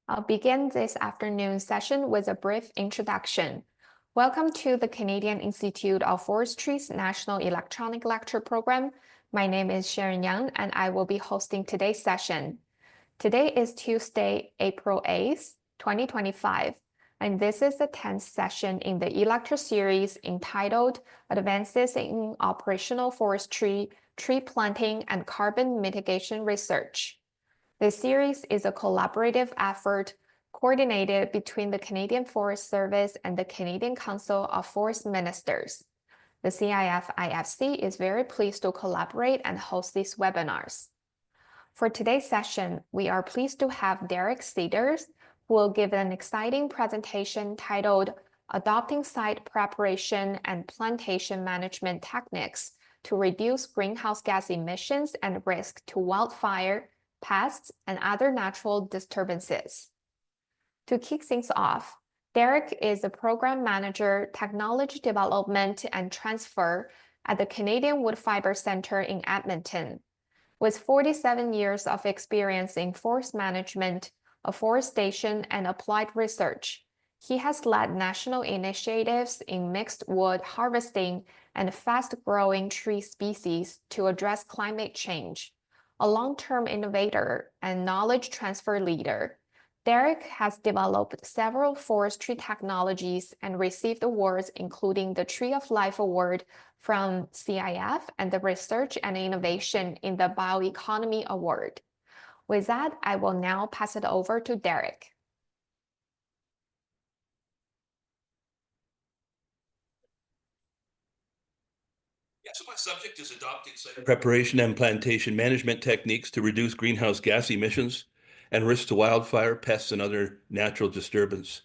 I'll begin this afternoon's session with a brief introduction. Welcome to the Canadian Institute of Forestry's National Electronic Lecture Program. My name is Sharon Yang, and I will be hosting today's session. Today is Tuesday, April 8th, 2025, and this is the 10th session in the e-lecture series entitled Advances in Operational Forestry, Tree Planting, and Carbon Mitigation Research. This series is a collaborative effort coordinated between the Canadian Forest Service and the Canadian Council of Forest Ministers. The CIF-IFC is very pleased to collaborate and host these webinars. For today's session, we are pleased to have Derek Sidders, who will give an exciting presentation titled Adopting Site Preparation and Plantation Management Techniques to Reduce Greenhouse Gas Emissions and Risk to Wildfire, Pests, and other natural disturbances. To kick things off, Derek is the Program Manager, Technology Development and Transfer at the Canadian Wood Fibre Centre in Edmonton. With 47 years of experience in forest management, afforestation, and applied research, he has led national initiatives in mixed wood harvesting and fast-growing tree species to address climate change. A long-term innovator and knowledge transfer leader, Derek has developed several forestry technologies and received awards including the Tree of Life Award from CIF and the Research and Innovation in the Bioeconomy Award. With that, I will now pass it over to Derek. So my subject is adopting site preparation and plantation management techniques to reduce greenhouse gas emissions and risk to wildfire, pests, and other natural disturbance.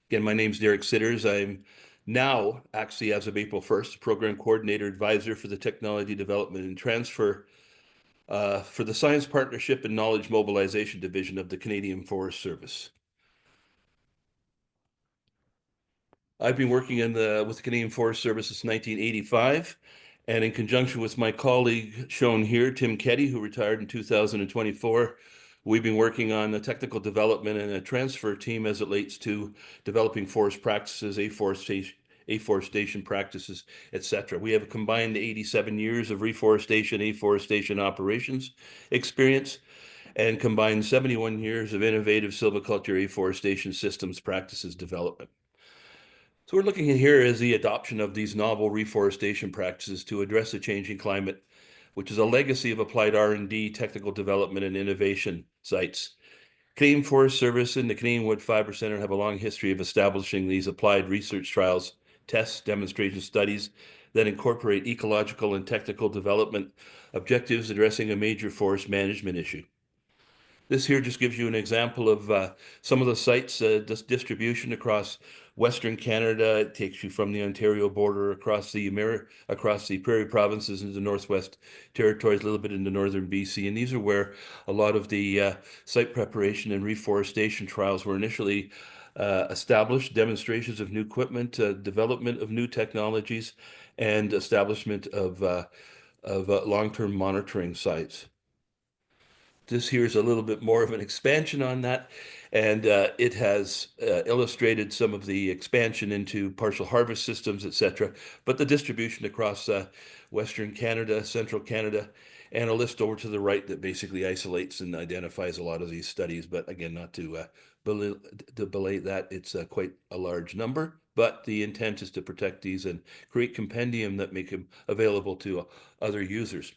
Again, my name's Derek Sidders. I'm now, actually as of April 1st, Program Coordinator Advisor for the Technology Development and Transfer for the Science Partnership and Knowledge Mobilization Division of the Canadian Forest Service. I've been working with the Canadian Forest Service since 1985. And in conjunction with my colleague shown here, Tim Keddy, who retired in 2024, we've been working on the technical development and a transfer team as it relates to developing forest practices, afforestation practices, etc. We have a combined 87 years of afforestation operations experience and combined 71 years of innovative silviculture afforestation systems practices development. So we're looking at here is the adoption of these novel reforestation practices to address the changing climate, which is a legacy of applied R&D, technical development, and innovation sites. Canadian Forest Service and the Canadian Wood Fibre Centre have a long history of establishing these applied research trials, tests, demonstration studies that incorporate ecological and technical development objectives addressing a major forest management issue. This here just gives you an example of some of the sites, distribution across Western Canada. It takes you from the Ontario border across the Prairie provinces into the Northwest Territories, a little bit into northern BC. And these are where a lot of the site preparation and reforestation trials were initially established, demonstrations of new equipment, development of new technologies, and establishment of long-term monitoring sites. This here is a little bit more of an expansion on that, and it has illustrated some of the expansion into partial harvest systems, etc., but the distribution across Western Canada, Central Canada, and a list over to the right that basically isolates and identifies a lot of these studies. But again, not to belay that, it's quite a large number, but the intent is to protect these and create compendium that make them available to other users.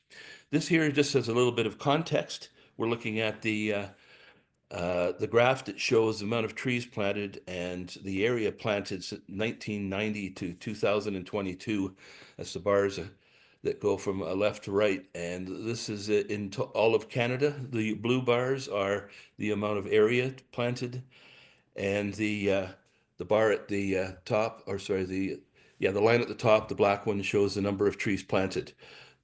This here just has a little bit of context. We're looking at the graph that shows the amount of trees planted and the area planted since 1990 to 2022. That's the bars that go from left to right. And this is in all of Canada. The blue bars are the amount of area planted, and the bar at the top, or sorry, the line at the top, the black one, shows the number of trees planted.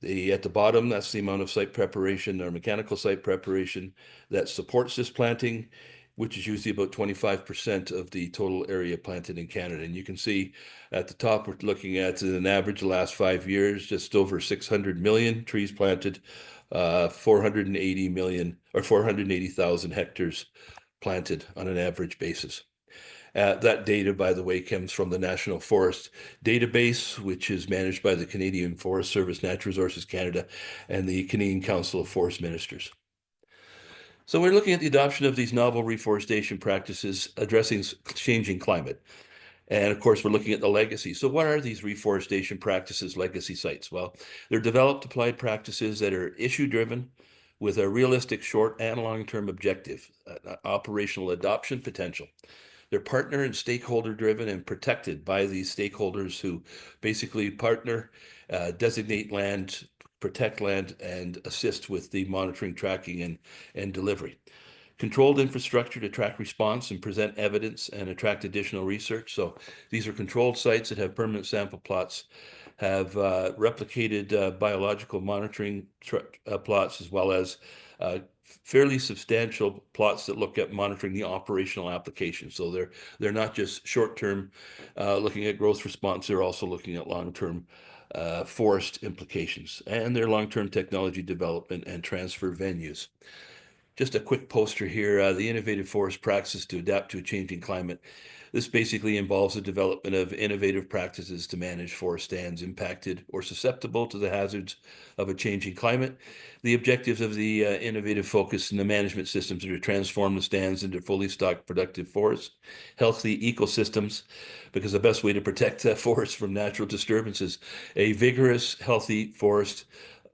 At the bottom, that's the amount of site preparation or mechanical site preparation that supports this planting, which is usually about 25% of the total area planted in Canada. And you can see at the top, we're looking at an average the last 5 years, just over 600 million trees planted, 480 million or 480,000 hectares planted on an average basis. That data, by the way, comes from the National Forest Database, which is managed by the Canadian Forest Service, Natural Resources Canada, and the Canadian Council of Forest Ministers. So we're looking at the adoption of these novel reforestation practices addressing changing climate. And of course, we're looking at the legacy. So what are these reforestation practices, legacy sites? Well, they're developed applied practices that are issue-driven with a realistic short and long-term objective, operational adoption potential. They're partner and stakeholder driven and protected by these stakeholders who basically partner, designate land, protect land, and assist with the monitoring, tracking, and delivery. Controlled infrastructure to track response and present evidence and attract additional research. So these are controlled sites that have permanent sample plots, have replicated biological monitoring plots, as well as fairly substantial plots that look at monitoring the operational application. So they're not just short-term looking at growth response, they're also looking at long-term forest implications, and their long-term technology development and transfer venues. Just a quick poster here, the innovative forest practices to adapt to a changing climate. This basically involves the development of innovative practices to manage forest stands impacted or susceptible to the hazards of a changing climate. The objectives of the innovative focus in the management systems are to transform the stands into fully stocked productive forests, healthy ecosystems, because the best way to protect forests from natural disturbances, a vigorous, healthy forest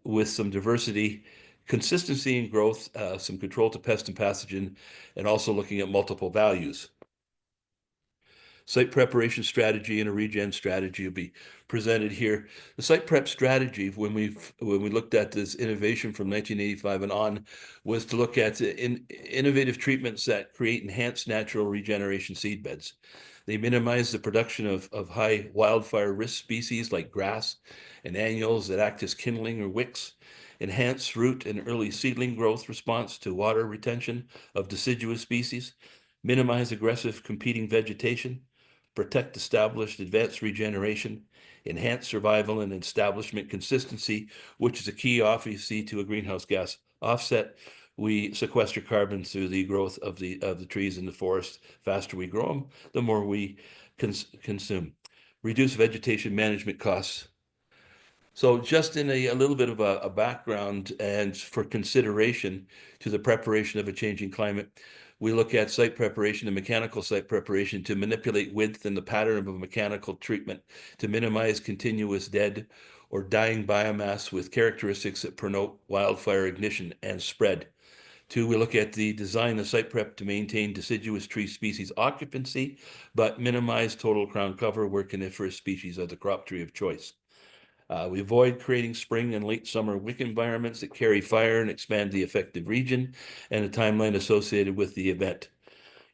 with some diversity, consistency in growth, some control to pest and pathogen, and also looking at multiple values. Site preparation strategy and a regen strategy will be presented here. The site prep strategy, when we looked at this innovation from 1985 and on, was to look at innovative treatments that create enhanced natural regeneration seed beds. They minimize the production of high wildfire risk species like grass and annuals that act as kindling or wicks, enhance root and early seedling growth response to water retention of deciduous species, minimize aggressive competing vegetation, protect established advanced regeneration, enhance survival and establishment consistency, which is a key obviously to a greenhouse gas offset. We sequester carbon through the growth of the trees in the forest. Faster we grow them, the more we consume. Reduce vegetation management costs. So just in a little bit of a background and for consideration to the preparation of a changing climate, we look at site preparation and mechanical site preparation to manipulate width and the pattern of a mechanical treatment to minimize continuous dead or dying biomass with characteristics that promote wildfire ignition and spread. Two, we look at the design of site prep to maintain deciduous tree species occupancy, but minimize total crown cover where coniferous species are the crop tree of choice. We avoid creating spring and late summer wick environments that carry fire and expand the effective region and the timeline associated with the event.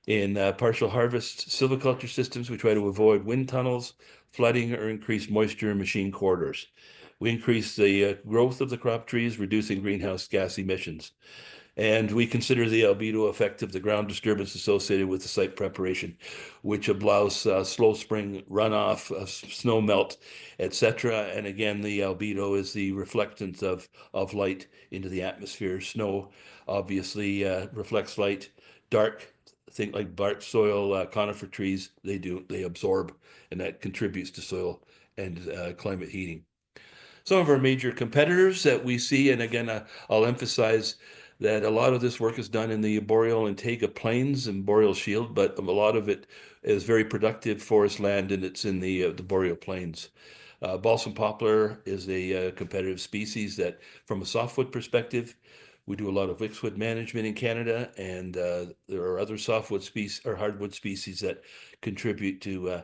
In partial harvest silviculture systems, we try to avoid wind tunnels, flooding, or increase moisture in machine corridors. We increase the growth of the crop trees, reducing greenhouse gas emissions. And we consider the albedo effect of the ground disturbance associated with the site preparation, which allows slow spring runoff, snow melt, etc. And again, the albedo is the reflectance of light into the atmosphere. Snow obviously reflects light. Dark, think like bark soil, conifer trees, they absorb, and that contributes to soil and climate heating. Some of our major competitors that we see, and again, I'll emphasize that a lot of this work is done in the boreal and taiga plains and boreal shield, but a lot of it is very productive forest land, and it's in the boreal plains. Balsam poplar is a competitive species that, from a softwood perspective, we do a lot of fixedwood management in Canada, and there are other softwood species or hardwood species that contribute to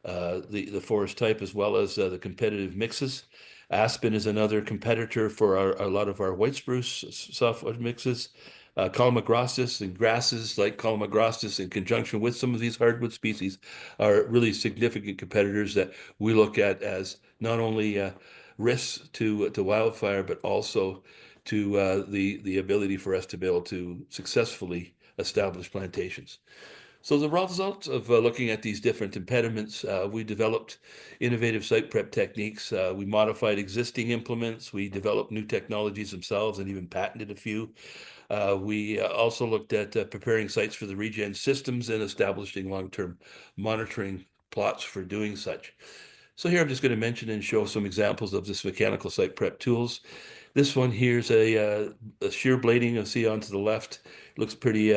the forest type, as well as the competitive mixes. Aspen is another competitor for a lot of our white spruce softwood mixes. Calamagrostis and grasses like Calamagrostis in conjunction with some of these hardwood species are really significant competitors that we look at as not only risks to wildfire, but also to the ability for us to be able to successfully establish plantations. So the result of looking at these different impediments, we developed innovative site prep techniques. We modified existing implements. We developed new technologies themselves and even patented a few. We also looked at preparing sites for the regen systems and establishing long-term monitoring plots for doing such. So here I'm just going to mention and show some examples of this mechanical site prep tools. This one here is a shear blading you'll see on to the left. It looks pretty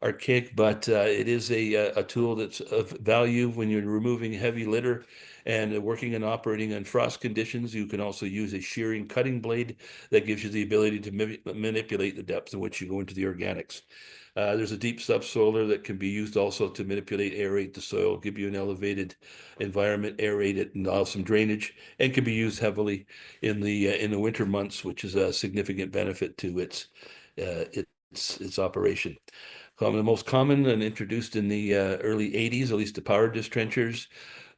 archaic, but it is a tool that's of value when you're removing heavy litter and working and operating in frost conditions. You can also use a shearing cutting blade that gives you the ability to manipulate the depth in which you go into the organics. There's a deep subsoiler that can be used also to manipulate, aerate the soil, give you an elevated environment, aerate it, and allow some drainage, and can be used heavily in the winter months, which is a significant benefit to its operation. The most common and introduced in the early 80s, at least the power disc trenchers.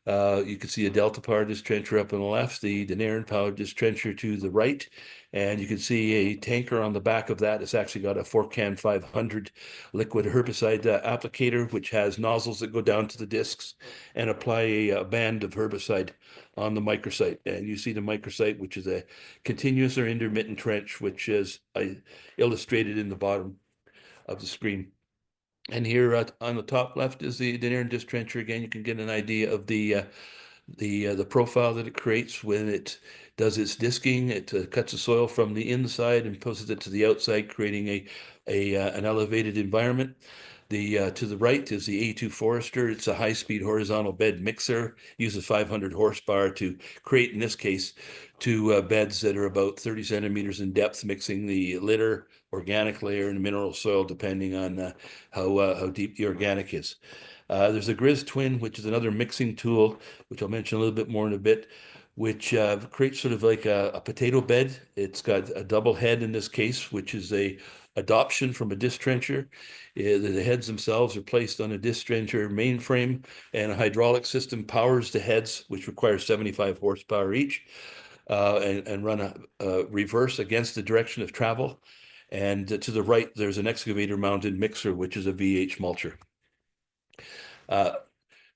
You can see a Delta power disc trencher up on the left, the Denarin power disc trencher to the right, and you can see a tanker on the back of that. It's actually got a Forcan 500 liquid herbicide applicator, which has nozzles that go down to the discs and apply a band of herbicide on the microsite. And you see the microsite, which is a continuous or intermittent trench, which is illustrated in the bottom of the screen. And here on the top left is the Denarin disc trencher. Again, you can get an idea of the profile that it creates when it does its disking. It cuts the soil from the inside and pushes it to the outside, creating an elevated environment. To the right is the A2 Forester. It's a high-speed horizontal bed mixer. Uses 500 horsepower to create, in this case, two beds that are about 30 centimeters in depth, mixing the litter, organic layer, and mineral soil, depending on how deep the organic is. There's a Grizz Twin, which is another mixing tool, which I'll mention a little bit more in a bit, which creates sort of like a potato bed. It's got a double head in this case, which is a adoption from a disc trencher. The heads themselves are placed on a disc trencher mainframe, and a hydraulic system powers the heads, which require 75 horsepower each, and run a reverse against the direction of travel. And to the right, there's an excavator-mounted mixer, which is a VH mulcher.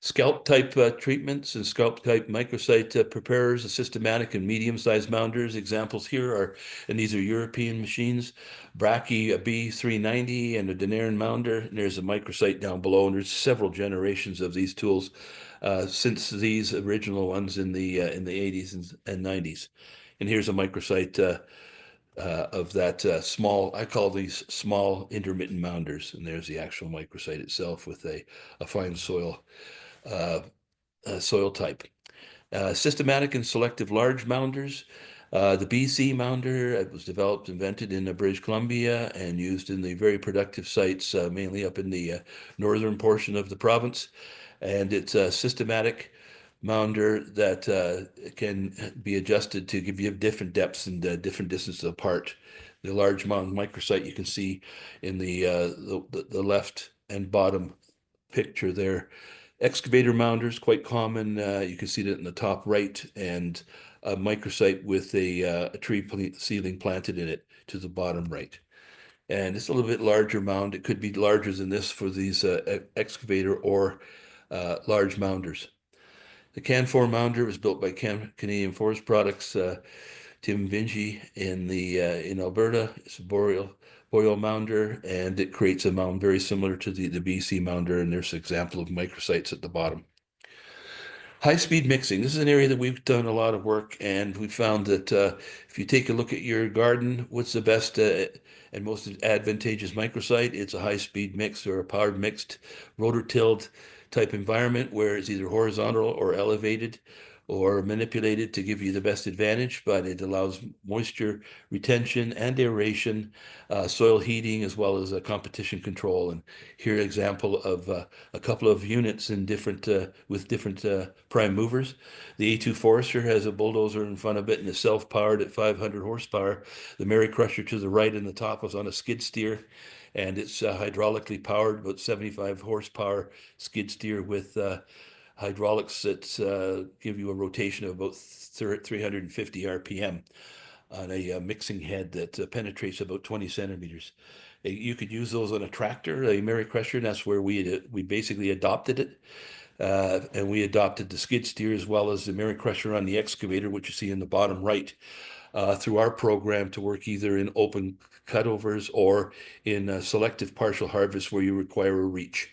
Scalp type treatments and scalp type microsite preparers, a systematic and medium-sized mounders. Examples here are, and these are European machines, Brachy B390 and a Denarin mounder. And there's a microsite down below, and there's several generations of these tools since these original ones in the 80s and 90s. And here's a microsite of that small, I call these small intermittent mounders. And there's the actual microsite itself with a fine soil type. Systematic and selective large mounders. The BC mounder, it was invented in British Columbia and used in the very productive sites, mainly up in the northern portion of the province. And it's a systematic mounder that can be adjusted to give you different depths and different distances apart. The large mound microsite you can see in the left and bottom picture there. Excavator mounders, quite common. You can see that in the top right, and a microsite with a tree seedling planted in it to the bottom right. And it's a little bit larger mound. It could be larger than this for these excavator or large mounders. The Canfor mounder was built by Canadian Forest Products, Tim Vinci in Alberta. It's a boreal mounder, and it creates a mound very similar to the BC mounder, and there's an example of microsites at the bottom. High-speed mixing. This is an area that we've done a lot of work, and we found that if you take a look at your garden, what's the best and most advantageous microsite? It's a high-speed mix or a powered mixed rotor-tilled type environment where it's either horizontal or elevated or manipulated to give you the best advantage, but it allows moisture retention and aeration, soil heating, as well as competition control. And here an example of a couple of units in with different prime movers. The A2 Forester has a bulldozer in front of it and is self-powered at 500 horsepower. The Mary Crusher to the right in the top is on a skid steer, and it's hydraulically powered, about 75 horsepower skid steer with hydraulics that give you a rotation of about 350 RPM. on a mixing head that penetrates about 20 centimeters. You could use those on a tractor, a Mary Crusher, and that's where we basically adopted it. And we adopted the skid steer as well as the Mary Crusher on the excavator, which you see in the bottom right, through our program to work either in open cutovers or in selective partial harvest where you require a reach.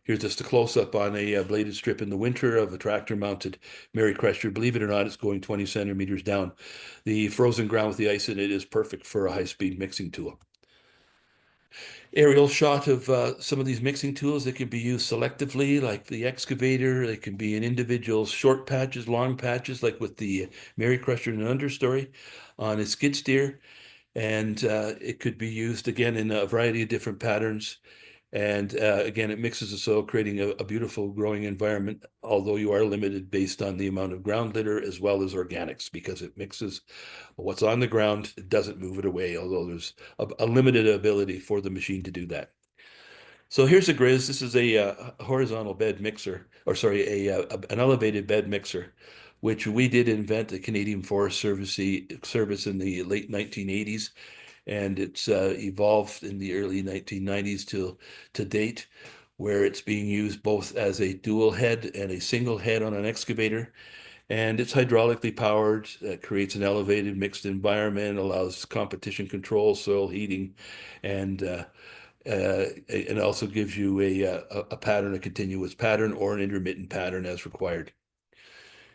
Here's just a close-up on a bladed strip in the winter of a tractor-mounted Mary Crusher. Believe it or not, it's going 20 centimeters down. The frozen ground with the ice in it is perfect for a high-speed mixing tool. Aerial shot of some of these mixing tools that can be used selectively, like the excavator. They can be in individual short patches, long patches, like with the Mary Crusher and understory on a skid steer. And it could be used again in a variety of different patterns. And again, it mixes the soil, creating a beautiful growing environment, although you are limited based on the amount of ground litter as well as organics, because it mixes what's on the ground. It doesn't move it away, although there's a limited ability for the machine to do that. So here's a Grizz. This is a horizontal bed mixer, or sorry, an elevated bed mixer, which we did invent the Canadian Forest Service in the late 1980s. And it's evolved in the early 1990s to date, where it's being used both as a dual head and a single head on an excavator. And it's hydraulically powered, creates an elevated mixed environment, allows competition control, soil heating, and it also gives you a pattern, a continuous pattern or an intermittent pattern as required.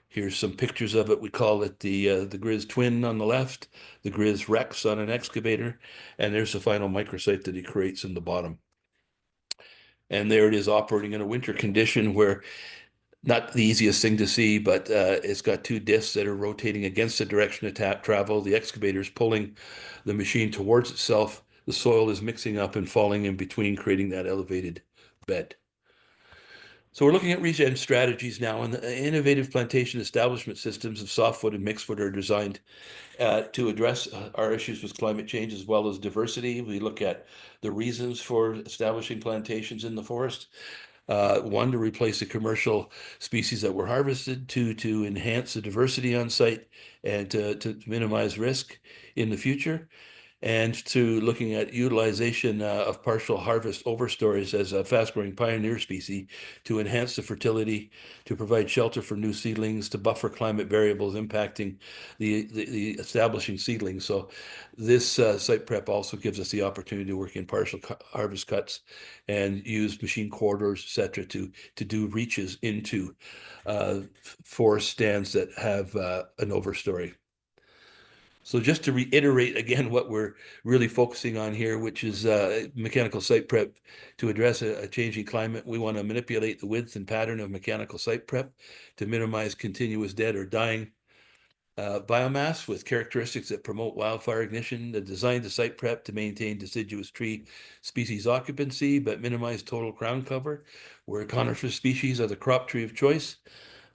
Here's some pictures of it. We call it the Grizz Twin on the left, the Grizz Rex on an excavator, and there's the final microsite that he creates in the bottom. And there it is operating in a winter condition where not the easiest thing to see, but it's got two discs that are rotating against the direction of travel. The excavator is pulling the machine towards itself. The soil is mixing up and falling in between, creating that elevated bed. So we're looking at regen strategies now, and the innovative plantation establishment systems of softwood and mixedwood are designed to address our issues with climate change as well as diversity. We look at the reasons for establishing plantations in the forest. One, to replace the commercial species that were harvested. Two, to enhance the diversity on site and to minimize risk in the future. And to looking at utilization of partial harvest overstories as a fast-growing pioneer species to enhance the fertility, to provide shelter for new seedlings, to buffer climate variables impacting the establishing seedlings. So this site prep also gives us the opportunity to work in partial harvest cuts and use machine corridors, et cetera, to do reaches into forest stands that have an overstory. So just to reiterate again what we're really focusing on here, which is mechanical site prep to address a changing climate. We want to manipulate the width and pattern of mechanical site prep to minimize continuous dead or dying biomass with characteristics that promote wildfire ignition. The design the site prep to maintain deciduous tree species occupancy, but minimize total crown cover, where coniferous species are the crop tree of choice.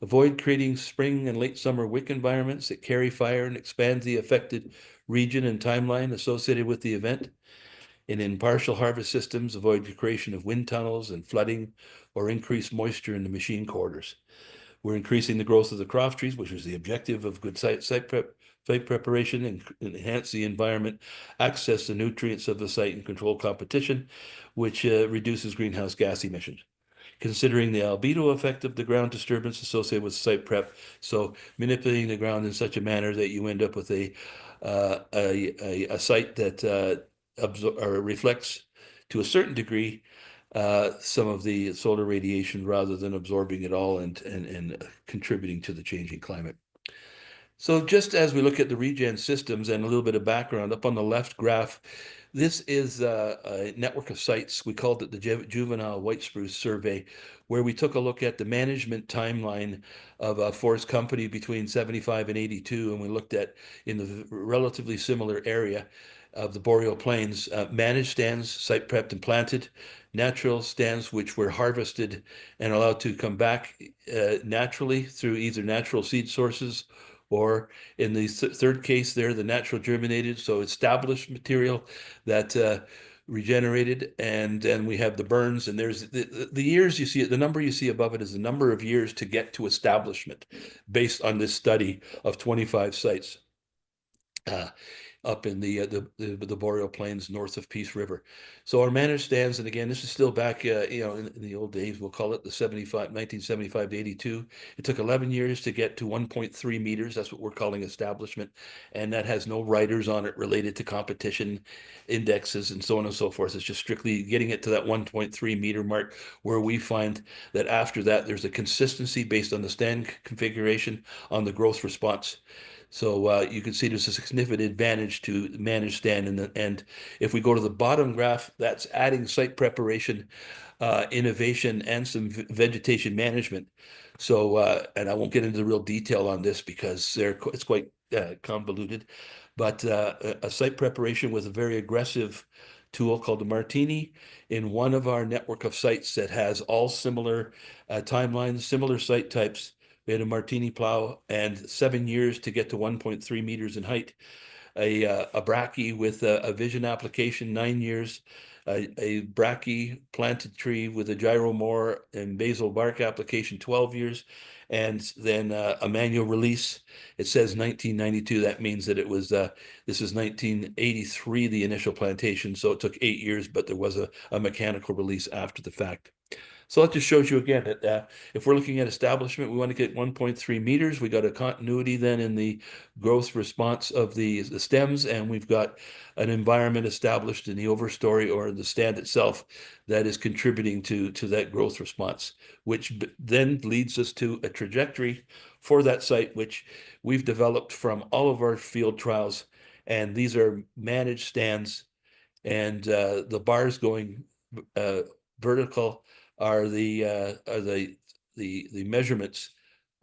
Avoid creating spring and late summer wick environments that carry fire and expand the affected region and timeline associated with the event. And in partial harvest systems, avoid the creation of wind tunnels and flooding or increased moisture in the machine quarters. We're increasing the growth of the crop trees, which is the objective of good site preparation, and enhance the environment, access the nutrients of the site, and control competition, which reduces greenhouse gas emissions. Considering the albedo effect of the ground disturbance associated with site prep. So manipulating the ground in such a manner that you end up with a site that reflects to a certain degree some of the solar radiation rather than absorbing it all and contributing to the changing climate. So just as we look at the regen systems and a little bit of background, up on the left graph, this is a network of sites. We called it the Juvenile White Spruce Survey, where we took a look at the management timeline of a forest company between 75 and 82, and we looked at, in the relatively similar area of the boreal plains, managed stands, site prepped and planted, natural stands which were harvested and allowed to come back naturally through either natural seed sources or in the third case there, the natural germinated, so established material that regenerated. And then we have the burns, and there's the years you see, the number you see above it is the number of years to get to establishment based on this study of 25 sites. up in the boreal plains north of Peace River. So our managed stands, and again, this is still back, in the old days, we'll call it 1975 to 82. It took 11 years to get to 1.3 meters. That's what we're calling establishment. And that has no riders on it related to competition indexes and so on and so forth. It's just strictly getting it to that 1.3 meter mark, where we find that after that, there's a consistency based on the stand configuration on the growth response. So you can see there's a significant advantage to managed stand. And if we go to the bottom graph, that's adding site preparation, innovation, and some vegetation management. So, and I won't get into real detail on this because it's quite convoluted, but a site preparation with a very aggressive tool called the Martini in one of our network of sites that has all similar timelines, similar site types. We had a Martini plow and 7 years to get to 1.3 meters in height. A brachy with a vision application, 9 years. A brachy planted tree with a gyromore and basal bark application, 12 years. And then a manual release. It says 1992. That means that it was, this is 1983, the initial plantation. So it took 8 years, but there was a mechanical release after the fact. So that just shows you again that if we're looking at establishment, we want to get 1.3 meters. We got a continuity then in the growth response of the stems, and we've got an environment established in the overstory or the stand itself that is contributing to that growth response, which then leads us to a trajectory for that site, which we've developed from all of our field trials. And these are managed stands, and the bars going vertical are the measurements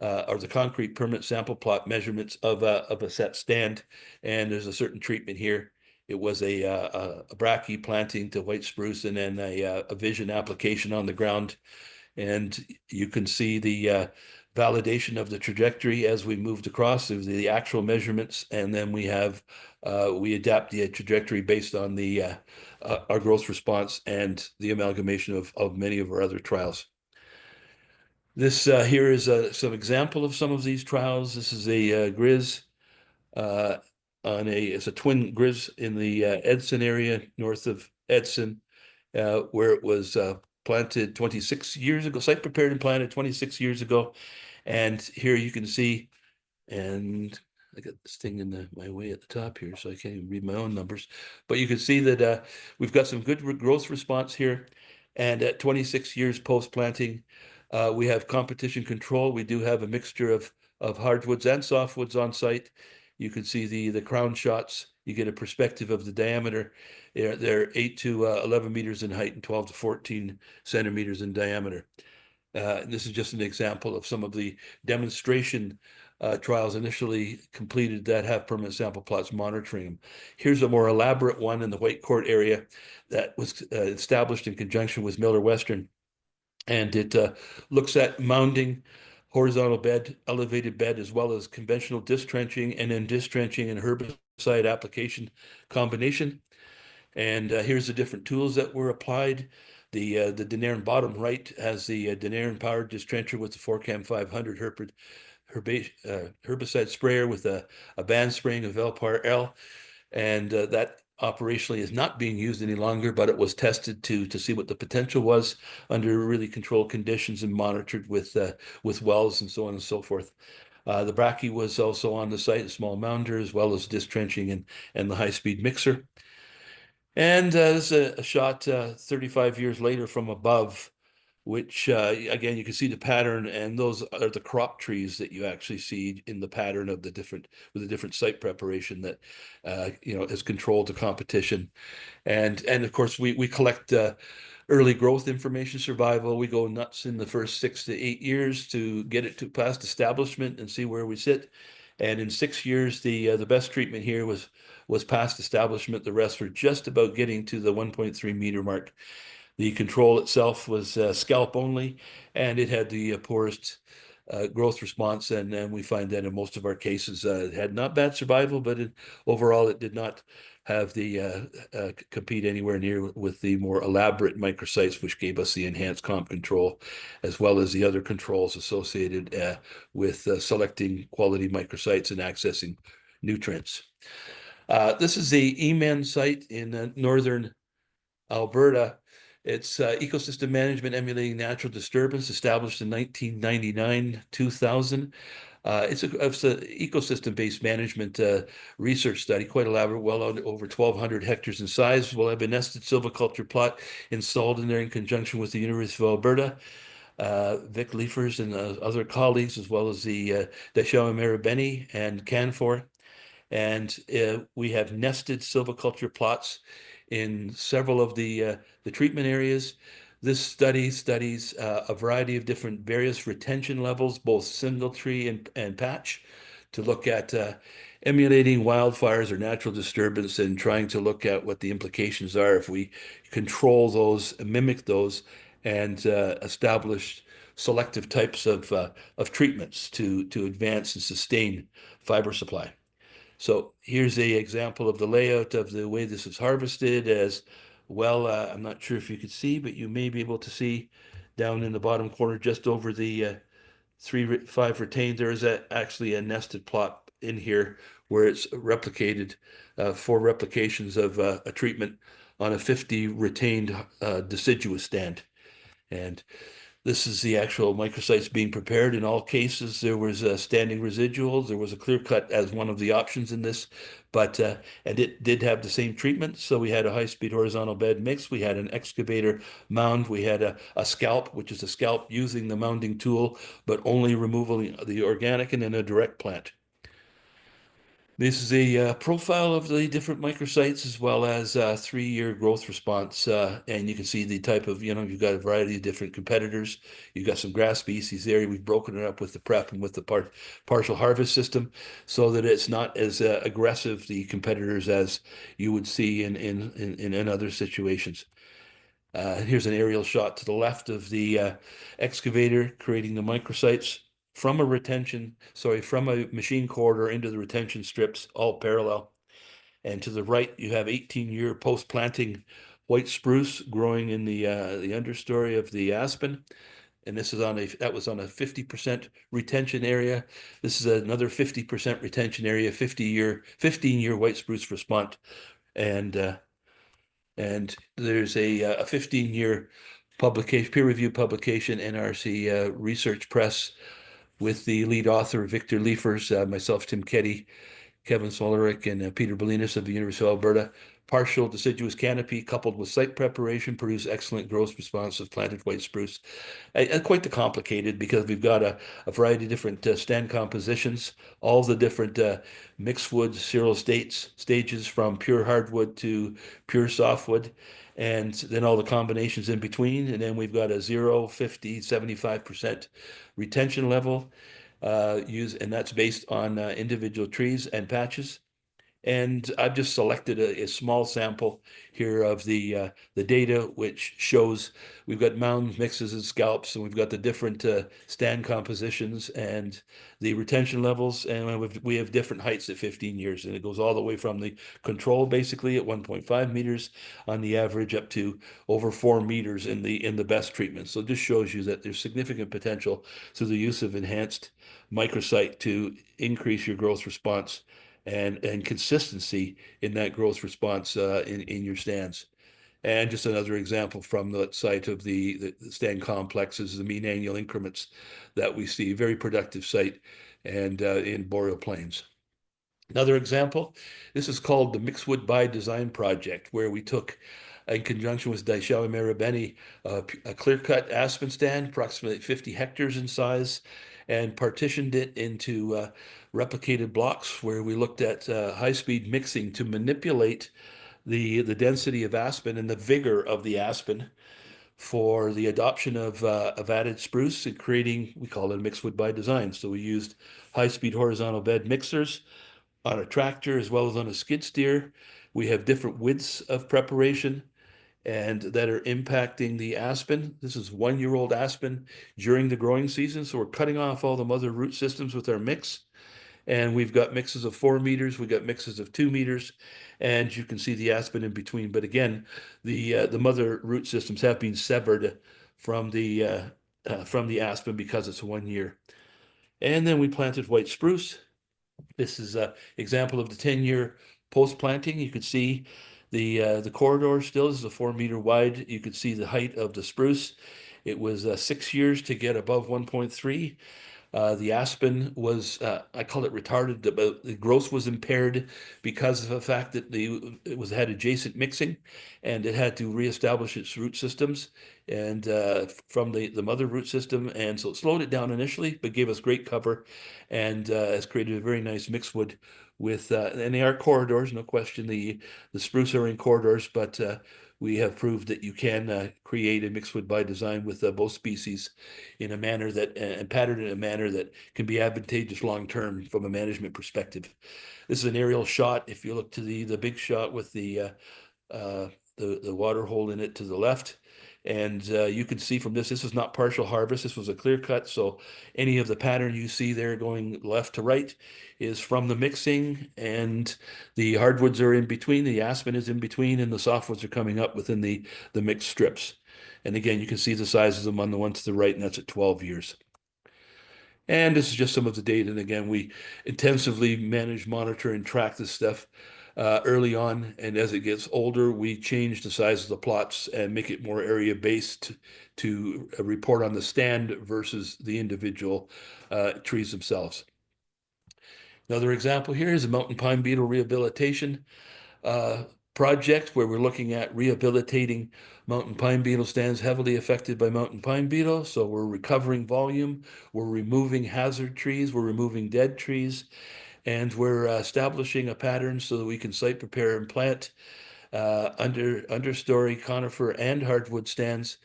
or the concrete permanent sample plot measurements of a set stand, and there's a certain treatment here. It was a brachy planting to white spruce, and then a vision application on the ground, and you can see the validation of the trajectory as we moved across the actual measurements, and then we adapt the trajectory based on our growth response and the amalgamation of many of our other trials. This here is some example of some of these trials. This is a grizz it's a twin grizz in the Edson area north of Edson, where it was planted 26 years ago, site prepared and planted 26 years ago. And here you can see, and I got this thing in my way at the top here, so I can't even read my own numbers. But you can see that we've got some good growth response here. And at 26 years post-planting, we have competition control. We do have a mixture of hardwoods and softwoods on site. You can see the crown shots. You get a perspective of the diameter. They're 8 to 11 meters in height and 12 to 14 centimeters in diameter. This is just an example of some of the demonstration trials initially completed that have permanent sample plots monitoring them. Here's a more elaborate one in the White Court area that was established in conjunction with Miller Western. And it looks at mounding, horizontal bed, elevated bed, as well as conventional disc trenching, and then disc trenching and herbicide application combination. And here's the different tools that were applied. The Denarin bottom right has the Denarin powered disc trencher with the 4Cam 500 herbicide sprayer with a band spraying of Velpar L. And that operationally is not being used any longer, but it was tested to see what the potential was under really controlled conditions and monitored with wells and so on and so forth. The brachy was also on the site, a small mounder, as well as disc trenching and the high-speed mixer. And this is a shot 35 years later from above, which again, you can see the pattern, and those are the crop trees that you actually see in the pattern of the different site preparation that is controlled to competition. And of course we collect early growth information, survival. We go nuts in the first 6 to 8 years to get it to past establishment and see where we sit. And in 6 years, the best treatment here was past establishment. The rest were just about getting to the 1.3 meter mark. The control itself was scalp only, and it had the poorest growth response. And then we find that in most of our cases, it had not bad survival, but overall, it did not have the compete anywhere near with the more elaborate microsites, which gave us the enhanced comp control, as well as the other controls associated with selecting quality microsites and accessing nutrients. This is the Eman site in northern Alberta. It's ecosystem management emulating natural disturbance, established in 1999, 2000. It's an ecosystem-based management research study, quite elaborate, well over 1,200 hectares in size. We'll have a nested silviculture plot installed in there in conjunction with the University of Alberta, Vic Liefers and other colleagues, as well as the Deschamps Marabeni and Canfor. And we have nested silviculture plots in several of the treatment areas. This study studies a variety of different various retention levels, both single tree and patch, to look at emulating wildfires or natural disturbance and trying to look at what the implications are if we control those, mimic those, and establish selective types of treatments to advance and sustain fiber supply. So here's a example of the layout of the way this is harvested as well. I'm not sure if you could see, but you may be able to see down in the bottom corner, just over the 5 retained, there is actually a nested plot in here where it's replicated, 4 replications of a treatment on a 50 retained deciduous stand. And this is the actual microsites being prepared. In all cases, there was standing residuals. There was a clear cut as one of the options in this, but and it did have the same treatment. So we had a high-speed horizontal bed mix. We had an excavator mound. We had a scalp, which is a scalp using the mounding tool, but only removing the organic, and then a direct plant. This is a profile of the different microsites as well as 3-year growth response. And you can see the type of, you've got a variety of different competitors. You've got some grass species there. We've broken it up with the prep and with the partial harvest system so that it's not as aggressive, the competitors, as you would see in other situations. Here's an aerial shot to the left of the excavator creating the microsites from a machine corridor into the retention strips, all parallel. And to the right, you have 18-year post-planting white spruce growing in the understory of the aspen. And this is that was on a 50% retention area. This is another 50% retention area, 15-year white spruce response. And there's a 15-year publication, peer-reviewed publication, NRC Research Press, with the lead author, Victor Liefers, myself, Tim Keddy, Kevin Solerick, and Peter Bolinas of the University of Alberta. Partial deciduous canopy coupled with site preparation produce excellent growth response of planted white spruce. Quite complicated because we've got a variety of different stand compositions, all the different mixed wood cereal stages from pure hardwood to pure softwood, and then all the combinations in between. And then we've got a 0, 50, 75% retention level and that's based on individual trees and patches. And I've just selected a small sample here of the data, which shows we've got mounds, mixes, and scalps, and we've got the different stand compositions and the retention levels, and we have different heights at 15 years, and it goes all the way from the control, basically at 1.5 meters on the average, up to over 4 meters in the best treatment. So this shows you that there's significant potential through the use of enhanced microsite to increase your growth response and consistency in that growth response in your stands. And just another example from the site of the stand complexes, the mean annual increments that we see. Very productive site and in boreal plains. Another example, this is called the Mixed Wood by Design project, where we took, in conjunction with Deschamps Marabeni, a clear-cut aspen stand, approximately 50 hectares in size, and partitioned it into replicated blocks where we looked at high-speed mixing to manipulate the density of aspen and the vigor of the aspen for the adoption of added spruce and creating, we call it a mixed wood by design. So we used high-speed horizontal bed mixers on a tractor as well as on a skid steer. We have different widths of preparation and that are impacting the aspen. This is 1-year-old aspen during the growing season. So we're cutting off all the mother root systems with our mix. And we've got mixes of 4 meters, we've got mixes of 2 meters, and you can see the aspen in between. But again, the mother root systems have been severed from the aspen because it's 1 year. And then we planted white spruce This is an example of the 10-year post-planting. You could see the corridor still. This is a 4 meter wide. You could see the height of the spruce. It was 6 years to get above 1.3. The aspen was, I call it retarded, but the growth was impaired because of the fact that it had adjacent mixing, and it had to reestablish its root systems and from the mother root system, and so it slowed it down initially, but gave us great cover, and has created a very nice mixed-wood with, and they are corridors, no question. The spruce are in corridors, but we have proved that you can create a mixed wood by design with both species in a manner that and pattern in a manner that can be advantageous long term from a management perspective. This is an aerial shot. If you look to the big shot with uh, the water hole in it to the left. And you can see from this is not partial harvest. This was a clear cut. So any of the pattern you see there going left to right is from the mixing, and the hardwoods are in between. The aspen is in between, and the softwoods are coming up within the mixed strips. And again, you can see the size of them on the one to the right, and that's at 12 years. And this is just some of the data. And again, we intensively manage, monitor, and track this stuff early on. And as it gets older, we change the size of the plots and make it more area based to report on the stand versus the individual trees themselves. Another example here is a mountain pine beetle rehabilitation project where we're looking at rehabilitating mountain pine beetle stands heavily affected by mountain pine beetle. So we're recovering volume, we're removing hazard trees, we're removing dead trees, and we're establishing a pattern so that we can site prepare and plant understory conifer and hardwood stands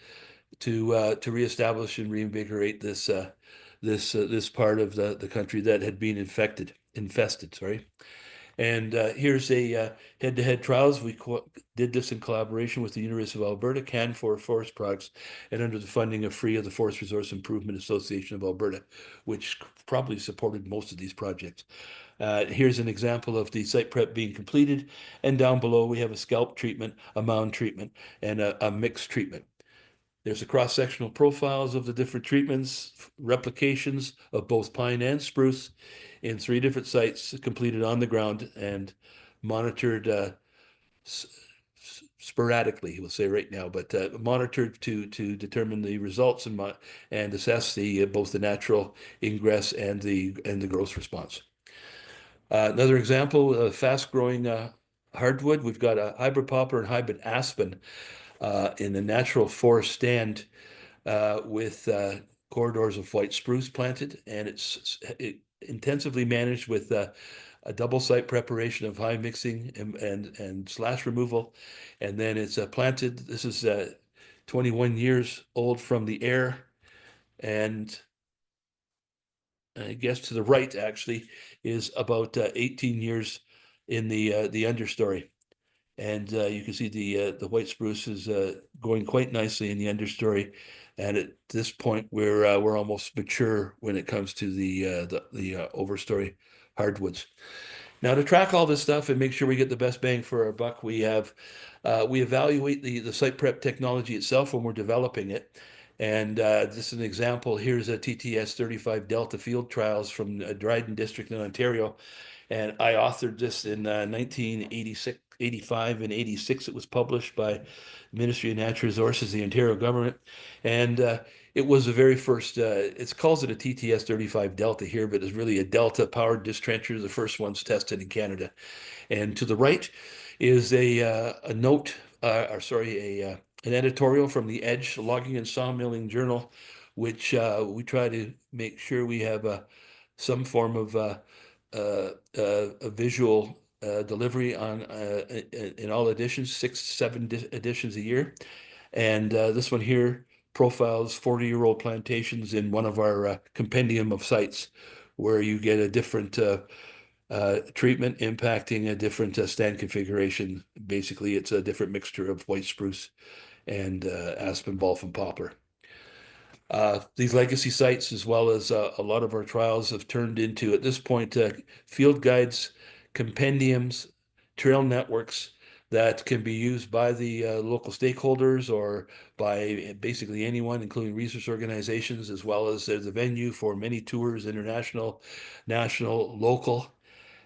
to reestablish and reinvigorate this part of the country that had been infested, sorry. And here's a head-to-head trials. We did this in collaboration with the University of Alberta, Canfor Forest Products, and under the funding of FREE of the Forest Resource Improvement Association of Alberta, which probably supported most of these projects. Here's an example of the site prep being completed, and down below we have a scalp treatment, a mound treatment, and a mixed treatment. There's a cross-sectional profiles of the different treatments, replications of both pine and spruce in 3 different sites completed on the ground and monitored sporadically, we'll say right now, but monitored to determine the results and assess both the natural ingress and the growth response. Another example, fast-growing hardwood. We've got a hybrid poplar and hybrid aspen in the natural forest stand with corridors of white spruce planted, and it's intensively managed with a double site preparation of high mixing and slash removal, and then it's planted. This is 21 years old from the air, and I guess to the right actually is about 18 years in the understory. And you can see the white spruce is going quite nicely in the understory, and at this point we're almost mature when it comes to the overstory hardwoods. Now, to track all this stuff and make sure we get the best bang for our buck, we evaluate the site prep technology itself when we're developing it. And this is an example. Here's a TTS 35 Delta field trials from Dryden District in Ontario. And I authored this in 1986, 85 and 86. It was published by Ministry of Natural Resources, the Ontario government. And it was the very first, it calls it a TTS 35 Delta here, but it's really a Delta powered disc trencher, the first ones tested in Canada. And to the right is a note, or sorry, an editorial from the Edge Logging and Sawmilling Journal, which we try to make sure we have some form of a visual delivery on in all editions, 6-7 editions a year. And this one here profiles 40-year-old plantations in one of our compendium of sites where you get a different treatment impacting a different stand configuration. Basically, it's a different mixture of white spruce and aspen, balsam, poplar. These legacy sites, as well as a lot of our trials, have turned into, at this point, field guides, compendiums, trail networks that can be used by the local stakeholders or by basically anyone, including research organizations, as well as there's a venue for many tours, international, national, local.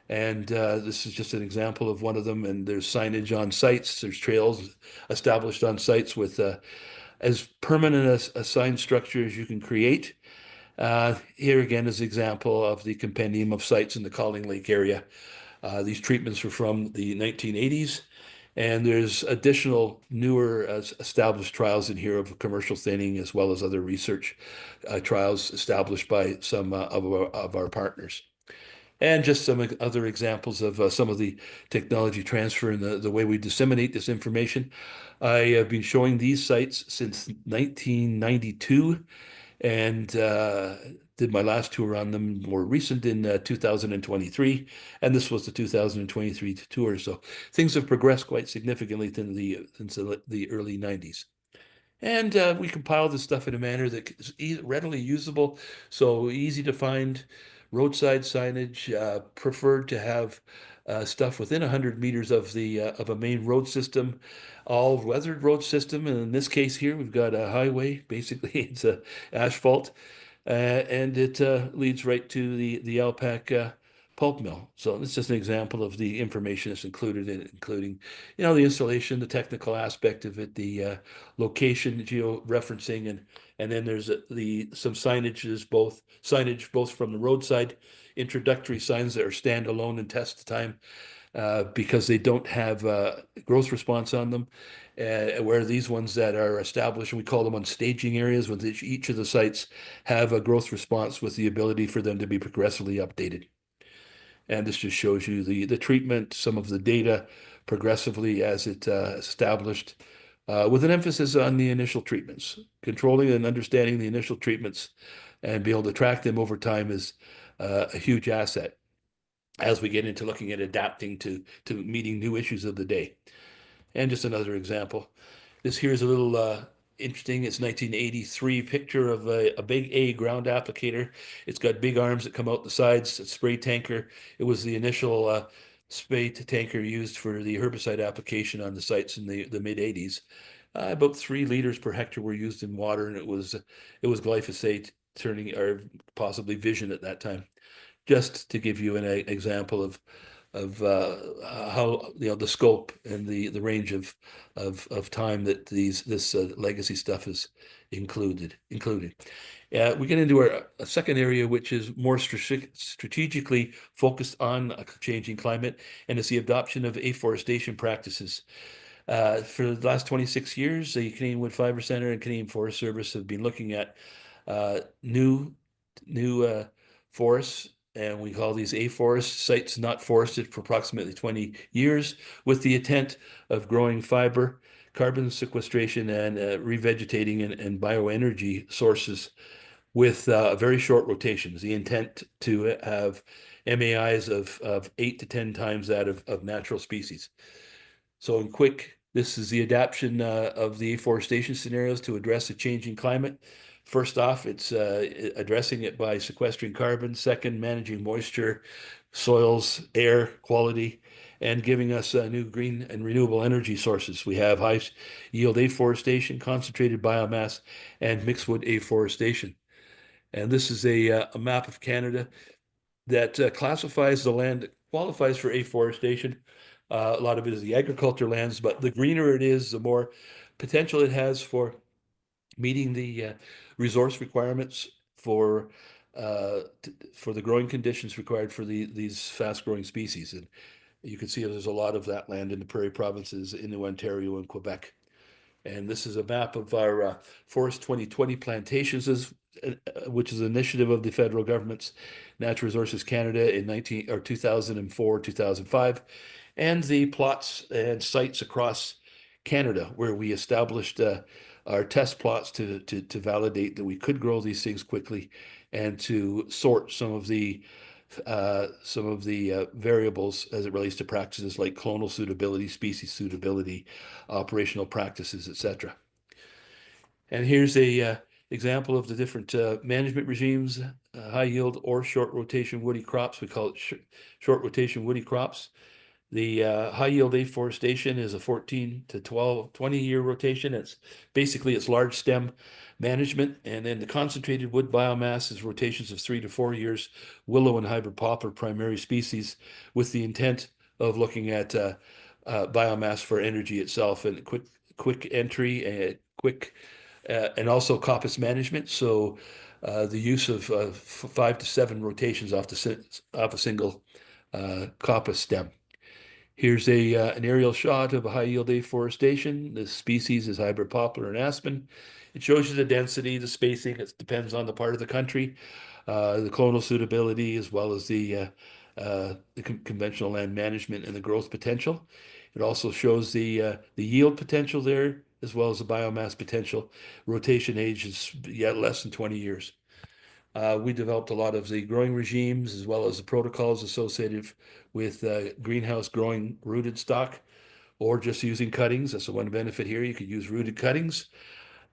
And this is just an example of one of them. And there's signage on sites. There's trails established on sites with as permanent a sign structure as you can create. Here again is an example of the compendium of sites in the Calling Lake area. These treatments were from the 1980s, and there's additional newer established trials in here of commercial thinning as well as other research trials established by some of our partners. And just some other examples of some of the technology transfer and the way we disseminate this information. I have been showing these sites since 1992 and did my last tour on them more recent in 2023. And this was the 2023 tour. So things have progressed quite significantly since the early 90s. And we compile this stuff in a manner that is readily usable, so easy to find. Roadside signage, preferred to have stuff within 100 meters of a main road system, all weathered road system. And in this case here, we've got a highway. Basically, it's a asphalt, and it leads right to the alpaca pulp mill. So it's just an example of the information that's included in it, including, the installation, the technical aspect of it, the location, geo-referencing, and then there's some signage both from the roadside introductory signs that are standalone and test time because they don't have growth response on them. Where these ones that are established, and we call them on staging areas, with each of the sites have a growth response with the ability for them to be progressively updated. And this just shows you the treatment, some of the data progressively as it established, with an emphasis on the initial treatments. Controlling and understanding the initial treatments and be able to track them over time is a huge asset as we get into looking at adapting to meeting new issues of the day. And just another example. This here is a little interesting. It's 1983 picture of a big A ground applicator. It's got big arms that come out the sides, a spray tanker. It was the initial spray tanker used for the herbicide application on the sites in the mid 80s. About 3 liters per hectare were used in water, and it was glyphosate turning, or possibly Vision at that time. Just to give you an example of how the scope and the range of time that this legacy stuff is included. We get into a second area, which is more strategically focused on a changing climate, and it's the adoption of afforestation practices. For the last 26 years, the Canadian Wood Fibre Centre and Canadian Forest Service have been looking at new forests, and we call these afforest sites not forested for approximately 20 years, with the intent of growing fiber, carbon sequestration, and revegetating and bioenergy sources with very short rotations. The intent to have MAIs of 8 to 10 times that of natural species. So in quick, this is the adaptation of the afforestation scenarios to address a changing climate. First off, it's addressing it by sequestering carbon. Second, managing moisture, soils, air quality, and giving us new green and renewable energy sources. We have high yield afforestation, concentrated biomass, and mixed wood afforestation. And this is a map of Canada that classifies the land that qualifies for afforestation. A lot of it is the agriculture lands, but the greener it is, the more potential it has for meeting the resource requirements for the growing conditions required for these fast-growing species. And you can see there's a lot of that land in the prairie provinces in Ontario and Quebec. And this is a map of our Forest 2020 plantations, which is an initiative of the federal government's Natural Resources Canada in 2004, 2005, and the plots and sites across Canada where we established our test plots to validate that we could grow these things quickly and to sort some of the variables as it relates to practices like clonal suitability, species suitability, operational practices, etc. And here's a example of the different management regimes, high yield or short rotation woody crops. We call it short rotation woody crops. The high yield afforestation is a 14 to 20-year rotation. It's large stem management. And then the concentrated wood biomass is rotations of 3 to 4 years, willow and hybrid poplar primary species, with the intent of looking at biomass for energy itself and quick entry and and also coppice management. So the use of 5 to 7 rotations off a single coppice stem. Here's an aerial shot of a high-yield afforestation. The species is hybrid poplar and aspen. It shows you the density, the spacing. It depends on the part of the country, the clonal suitability, as well as the conventional land management and the growth potential. It also shows the yield potential there, as well as the biomass potential. Rotation age is yet less than 20 years. We developed a lot of the growing regimes as well as the protocols associated with greenhouse growing rooted stock or just using cuttings. That's the one benefit here. You could use rooted cuttings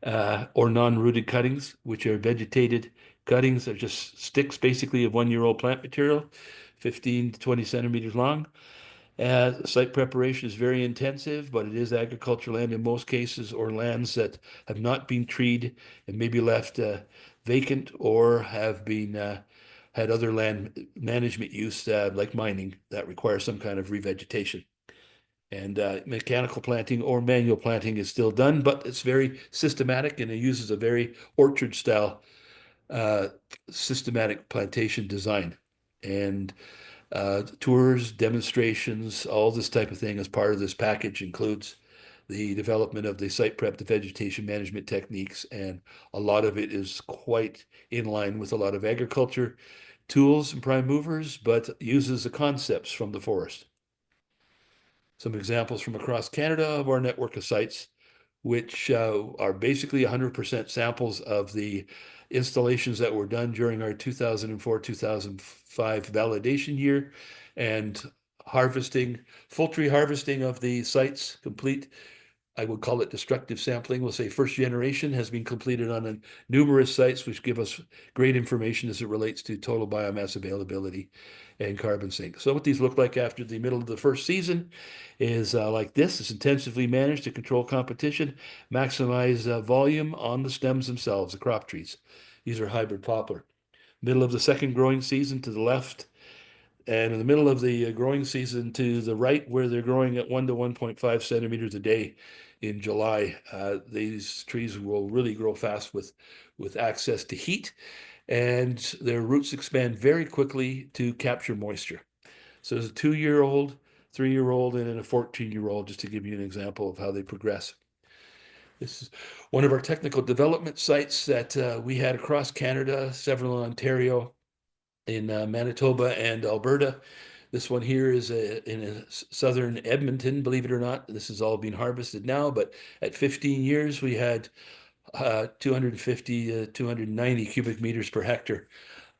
or non-rooted cuttings, which are vegetated cuttings. They're just sticks basically of 1-year-old plant material, 15 to 20 centimeters long. Site preparation is very intensive, but it is agricultural land in most cases, or lands that have not been treed and maybe left vacant or have been had other land management use like mining that requires some kind of revegetation. And mechanical planting or manual planting is still done, but it's very systematic and it uses a very orchard style systematic plantation design. And tours, demonstrations, all this type of thing as part of this package includes the development of the site prep, the vegetation management techniques, and a lot of it is quite in line with a lot of agriculture tools and prime movers, but uses the concepts from the forest. Some examples from across Canada of our network of sites, which are basically 100% samples of the installations that were done during our 2004-2005 validation year, and full tree harvesting of the sites complete. I would call it destructive sampling. We'll say first generation has been completed on numerous sites, which give us great information as it relates to total biomass availability and carbon sink. So what these look like after the middle of the first season is like this. It's intensively managed to control competition, maximize volume on the stems themselves, the crop trees. These are hybrid poplar. Middle of the second growing season to the left, and in the middle of the growing season to the right, where they're growing at 1 to 1.5 centimeters a day in July. These trees will really grow fast with access to heat, and their roots expand very quickly to capture moisture. So there's a 2-year-old, 3-year-old, and then a 14-year-old, just to give you an example of how they progress. This is one of our technical development sites that we had across Canada, several in Ontario, in Manitoba and Alberta. This one here is in southern Edmonton, believe it or not. This is all being harvested now, but at 15 years, we had 250 to 290 cubic meters per hectare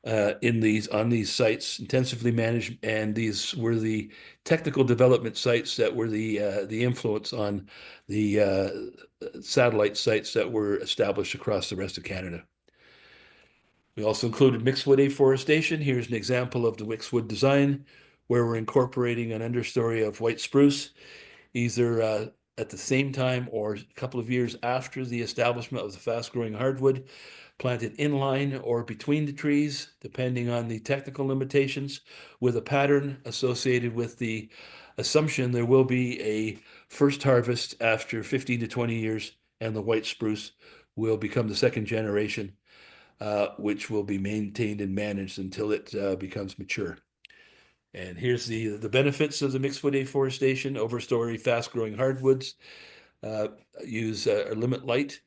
on these sites, intensively managed, and these were the technical development sites that were the influence on the satellite sites that were established across the rest of Canada. We also included mixed wood afforestation. Here's an example of the mixed wood design where we're incorporating an understory of white spruce, either at the same time or a couple of years after the establishment of the fast-growing hardwood, planted in line or between the trees, depending on the technical limitations, with a pattern associated with the assumption there will be a first harvest after 15 to 20 years, and the white spruce will become the second generation, which will be maintained and managed until it becomes mature. And here's the benefits of the mixed wood afforestation. Overstory fast-growing hardwoods use limit light,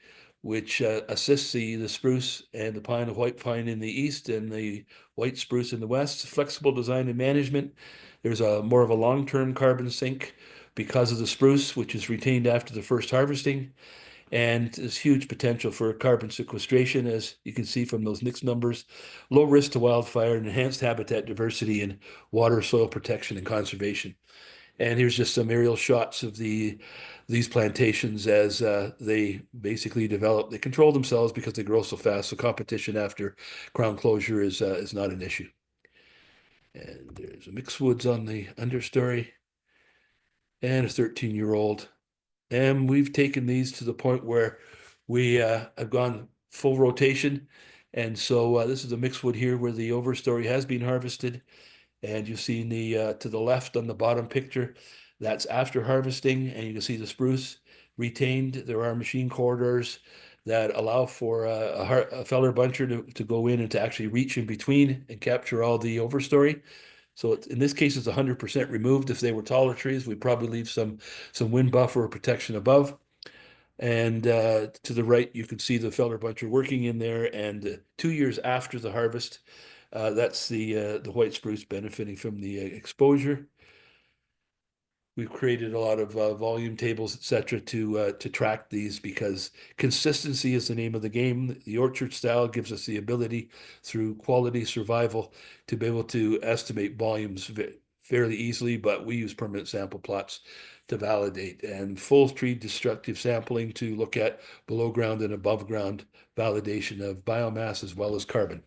which assists the spruce and the pine, the white pine in the east and the white spruce in the west. Flexible design and management. There's more of a long-term carbon sink because of the spruce, which is retained after the first harvesting. And there's huge potential for carbon sequestration, as you can see from those mixed numbers. Low risk to wildfire and enhanced habitat diversity and water, soil protection and conservation. And here's just some aerial shots of these plantations as they basically develop. They control themselves because they grow so fast. So competition after crown closure is not an issue. And there's a mixed woods on the understory. and a 13-year-old. And we've taken these to the point where we have gone full rotation. And so this is a mixed wood here where the overstory has been harvested. And you see in the to the left on the bottom picture, that's after harvesting, and you can see the spruce retained. There are machine corridors that allow for a feller buncher to go in and to actually reach in between and capture all the overstory. So in this case, it's 100% removed. If they were taller trees, we'd probably leave some wind buffer or protection above. And to the right, you can see the feller buncher working in there. And 2 years after the harvest, that's the white spruce benefiting from the exposure. We've created a lot of volume tables, etc., to track these because consistency is the name of the game. The orchard style gives us the ability through quality survival to be able to estimate volumes fairly easily, but we use permanent sample plots to validate and full tree destructive sampling to look at below ground and above ground validation of biomass as well as carbon,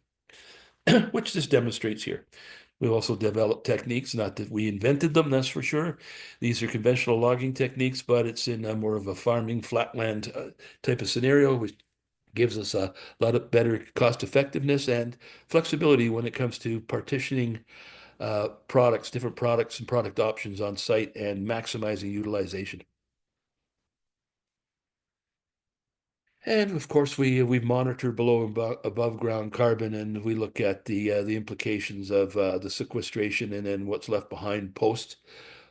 which this demonstrates here. We've also developed techniques, not that we invented them, that's for sure. These are conventional logging techniques, but it's in more of a farming flatland type of scenario, which gives us a lot of better cost effectiveness and flexibility when it comes to partitioning products, different products and product options on site and maximizing utilization. And of course, we monitor below and above ground carbon, and we look at the implications of the sequestration and then what's left behind post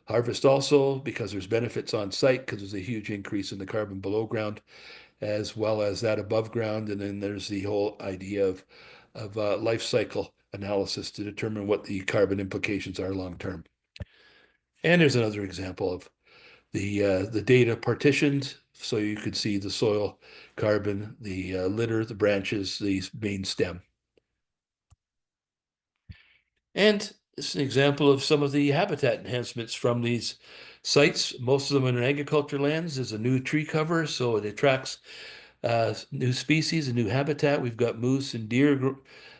harvest also, because there's benefits on site because there's a huge increase in the carbon below ground as well as that above ground. And then there's the whole idea of life cycle analysis to determine what the carbon implications are long term. And there's another example of the data partitioned, so you could see the soil carbon, the litter, the branches, the main stem. And it's an example of some of the habitat enhancements from these sites. Most of them in agriculture lands. There's a new tree cover, so it attracts new species and new habitat. We've got moose and deer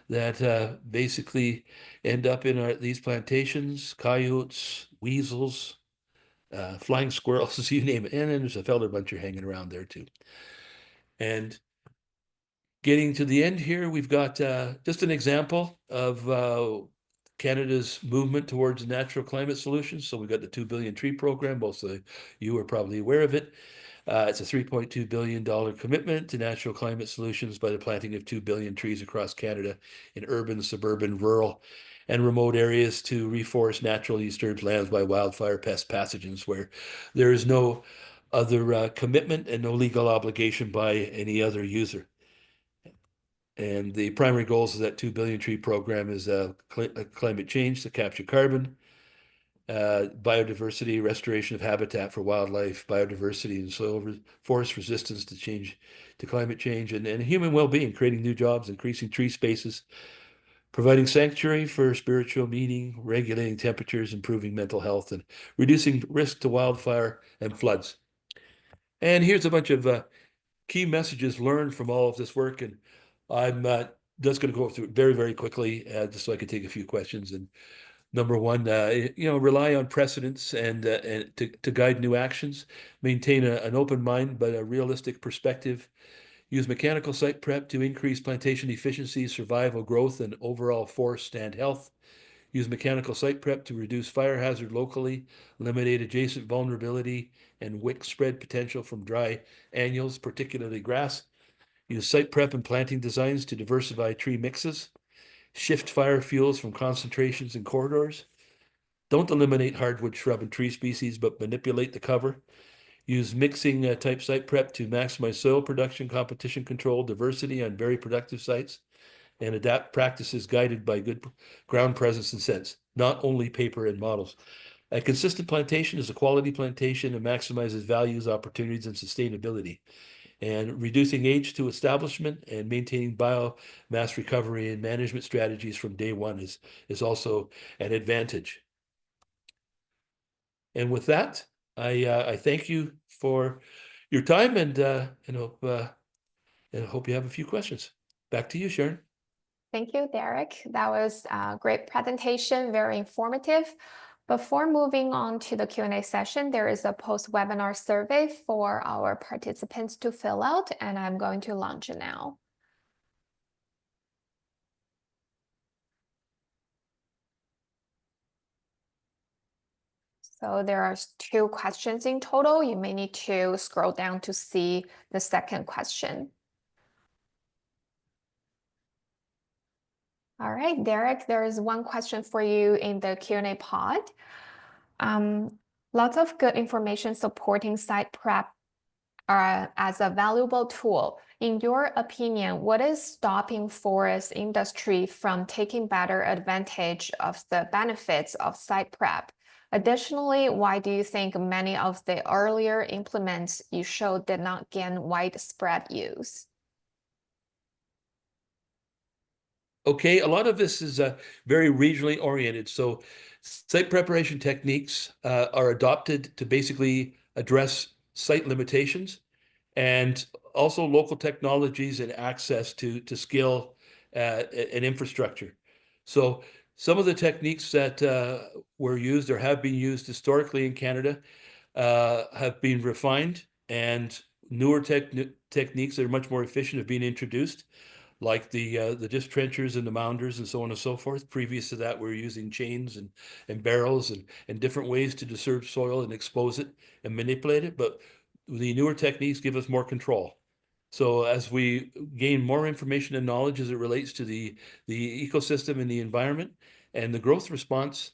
that basically end up in these plantations, coyotes, weasels, flying squirrels, you name it. And then there's a feller buncher hanging around there too. And getting to the end here, we've got just an example of Canada's movement towards natural climate solutions. So we've got the 2 billion tree program. Most of you are probably aware of it. It's a $3.2 billion commitment to natural climate solutions by the planting of 2 billion trees across Canada in urban, suburban, rural, and remote areas to reforest naturally disturbed lands by wildfire, pest pathogens, where there is no other commitment and no legal obligation by any other user. And the primary goals of that 2 billion tree program is climate change to capture carbon, biodiversity, restoration of habitat for wildlife, biodiversity and soil forest resistance to climate change, and human well-being, creating new jobs, increasing tree spaces, providing sanctuary for spiritual meaning, regulating temperatures, improving mental health, and reducing risk to wildfire and floods. And here's a bunch of key messages learned from all of this work, and I'm just going to go through it very, very quickly, just so I can take a few questions. And number one, rely on precedents and to guide new actions. Maintain an open mind but a realistic perspective. Use mechanical site prep to increase plantation efficiency, survival, growth, and overall forest stand health. Use mechanical site prep to reduce fire hazard locally, eliminate adjacent vulnerability, and wick spread potential from dry annuals, particularly grass. Use site prep and planting designs to diversify tree mixes. Shift fire fuels from concentrations and corridors. Don't eliminate hardwood, shrub, and tree species, but manipulate the cover. Use mixing type site prep to maximize soil production, competition control, diversity on very productive sites, and adapt practices guided by good ground presence and sense, not only paper and models. A consistent plantation is a quality plantation and maximizes values, opportunities, and sustainability. And reducing age to establishment and maintaining biomass recovery and management strategies from day one is also an advantage. And with that, I thank you for your time and hope you have a few questions. Back to you, Sharon. Thank you, Derek. That was a great presentation, very informative. Before moving on to the Q&A session, there is a post-webinar survey for our participants to fill out, and I'm going to launch it now. So there are 2 questions in total. You may need to scroll down to see the second question. All right, Derek, there is 1 question for you in the Q&A pod. Lots of good information supporting site prep as a valuable tool. In your opinion, what is stopping forest industry from taking better advantage of the benefits of site prep? Additionally, why do you think many of the earlier implements you showed did not gain widespread use? Okay, a lot of this is very regionally oriented. So site preparation techniques are adopted to basically address site limitations and also local technologies and access to skill and infrastructure. So some of the techniques that were used or have been used historically in Canada have been refined, and newer techniques that are much more efficient have been introduced, like the disc trenchers and the mounders and so on and so forth. Previous to that, we were using chains and barrels and different ways to disturb soil and expose it and manipulate it. But the newer techniques give us more control. So as we gain more information and knowledge as it relates to the ecosystem and the environment and the growth response,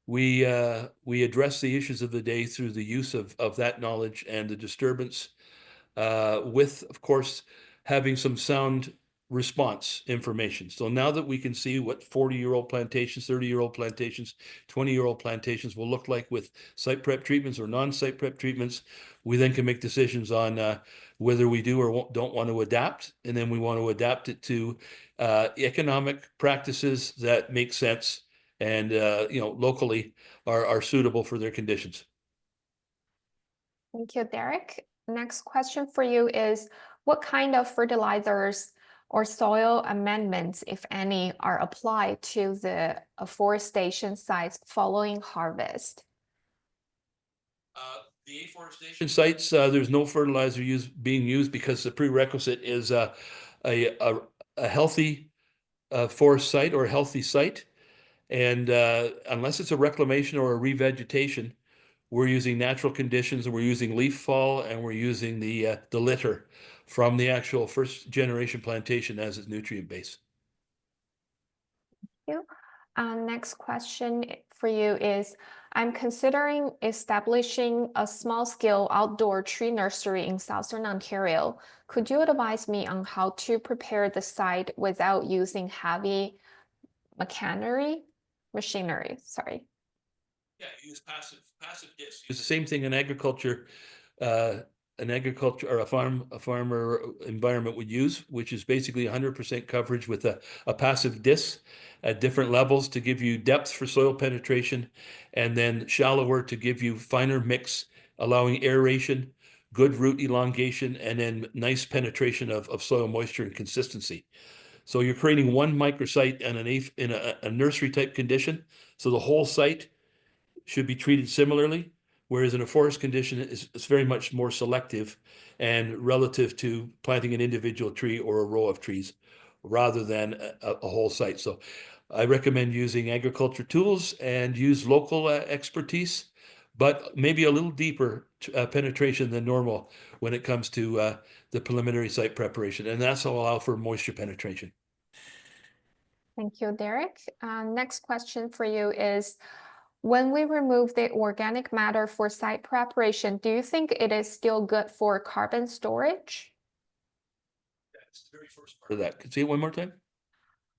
we address the issues of the day through the use of that knowledge and the disturbance, with, of course, having some sound response information. So now that we can see what 40-year-old plantations, 30-year-old plantations, 20-year-old plantations will look like with site prep treatments or non-site prep treatments, we then can make decisions on whether we do or don't want to adapt, and then we want to adapt it to economic practices that make sense and locally are suitable for their conditions. Thank you, Derek. Next question for you is, what kind of fertilizers or soil amendments, if any, are applied to the afforestation sites following harvest? The afforestation sites, there's no fertilizer being used because the prerequisite is a healthy forest site or a healthy site. And unless it's a reclamation or a revegetation, we're using natural conditions, and we're using leaf fall, and we're using the litter from the actual first generation plantation as its nutrient base. Thank you. Next question for you is, I'm considering establishing a small-scale outdoor tree nursery in Southern Ontario. Could you advise me on how to prepare the site without using heavy machinery? Sorry. Yeah, use passive discs. It's the same thing in agriculture. An agriculture or a farmer environment would use, which is basically 100% coverage with a passive disc at different levels to give you depth for soil penetration, and then shallower to give you finer mix, allowing aeration, good root elongation, and then nice penetration of soil moisture and consistency. So you're creating one microsite in a nursery type condition. So the whole site should be treated similarly, whereas in a forest condition, it's very much more selective and relative to planting an individual tree or a row of trees rather than a whole site. So I recommend using agriculture tools and use local expertise, but maybe a little deeper penetration than normal when it comes to the preliminary site preparation, and that's will allow for moisture penetration. Thank you, Derek. Next question for you is, when we remove the organic matter for site preparation, do you think it is still good for carbon storage? That's the very first part of that. Can you say it one more time?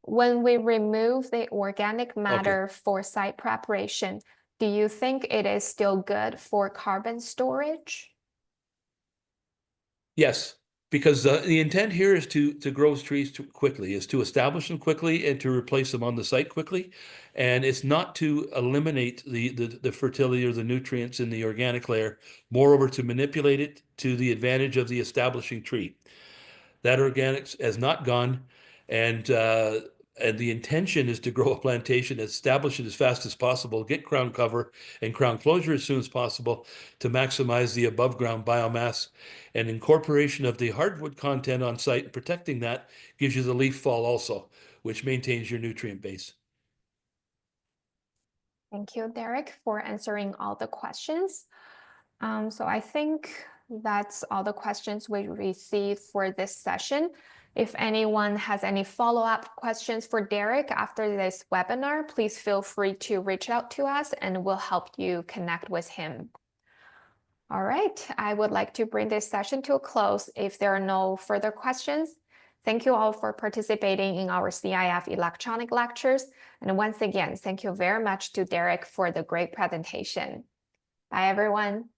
When we remove the organic matter for site preparation, do you think it is still good for carbon storage? Yes, because the intent here is to grow trees quickly, is to establish them quickly and to replace them on the site quickly. And it's not to eliminate the fertility or the nutrients in the organic layer, moreover, to manipulate it to the advantage of the establishing tree. That organics has not gone, and And the intention is to grow a plantation, establish it as fast as possible, get crown cover and crown closure as soon as possible to maximize the above ground biomass. And incorporation of the hardwood content on site and protecting that gives you the leaf fall also, which maintains your nutrient base. Thank you, Derek, for answering all the questions. So I think that's all the questions we received for this session. If anyone has any follow-up questions for Derek after this webinar, please feel free to reach out to us and we'll help you connect with him. All right, I would like to bring this session to a close if there are no further questions. Thank you all for participating in our CIF electronic lectures. And once again, thank you very much to Derek for the great presentation. Bye, everyone.